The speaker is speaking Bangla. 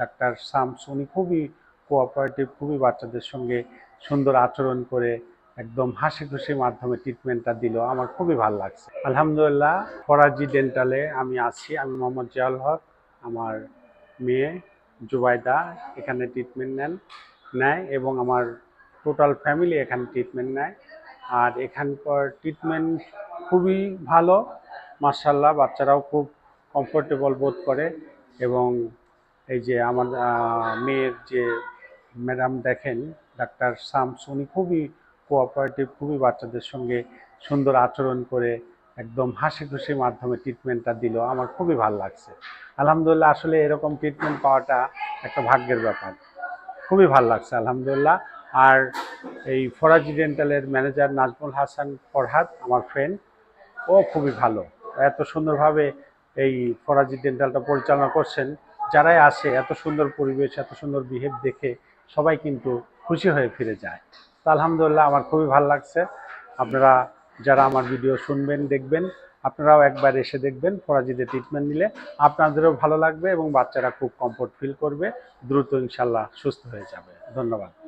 ডাক্তার শামস, উনি খুবই কোঅপারেটিভ, খুবই বাচ্চাদের সঙ্গে সুন্দর আচরণ করে একদম হাসি খুশির মাধ্যমে ট্রিটমেন্টটা দিল। আমার খুবই ভালো লাগছে। আলহামদুলিল্লাহ, ফরাজি ডেন্টালে আমি আছি। আমি মোহাম্মদ জিয়াউল হক, আমার মেয়ে জুবাইদা এখানে ট্রিটমেন্ট নেয় এবং আমার টোটাল ফ্যামিলি এখানে ট্রিটমেন্ট নেয়। আর এখানকার ট্রিটমেন্ট খুবই ভালো, মাশাআল্লাহ। বাচ্চারাও খুব কমফোর্টেবল বোধ করে এবং এই যে আমার মেয়ের যে ম্যাডাম দেখেন, ডাক্তার শামস, উনি খুবই কোঅপারেটিভ, খুবই বাচ্চাদের সঙ্গে সুন্দর আচরণ করে একদম হাসি খুশির মাধ্যমে ট্রিটমেন্টটা দিল। আমার খুবই ভালো লাগছে। আলহামদুলিল্লাহ, আসলে এরকম ট্রিটমেন্ট পাওয়াটা একটা ভাগ্যের ব্যাপার। খুবই ভালো লাগছে আলহামদুলিল্লাহ। আর এই ফরাজি ডেন্টালের ম্যানেজার নাজমুল হাসান ফরহাদ, আমার ফ্রেন্ড, ও খুবই ভালো। এত সুন্দরভাবে এই ফরাজি ডেন্টালটা পরিচালনা করছেন। যারাই আসে এত সুন্দর পরিবেশ, এত সুন্দর বিহেভ দেখে সবাই কিন্তু খুশি হয়ে ফিরে যায়। তো আলহামদুলিল্লাহ, আমার খুবই ভালো লাগছে। আপনারা যারা আমার ভিডিও শুনবেন, দেখবেন, আপনারাও একবার এসে দেখবেন। ফরাজিতে ট্রিটমেন্ট নিলে আপনাদেরও ভালো লাগবে এবং বাচ্চারা খুব কমফোর্ট ফিল করবে, দ্রুত ইনশাল্লাহ সুস্থ হয়ে যাবে। ধন্যবাদ।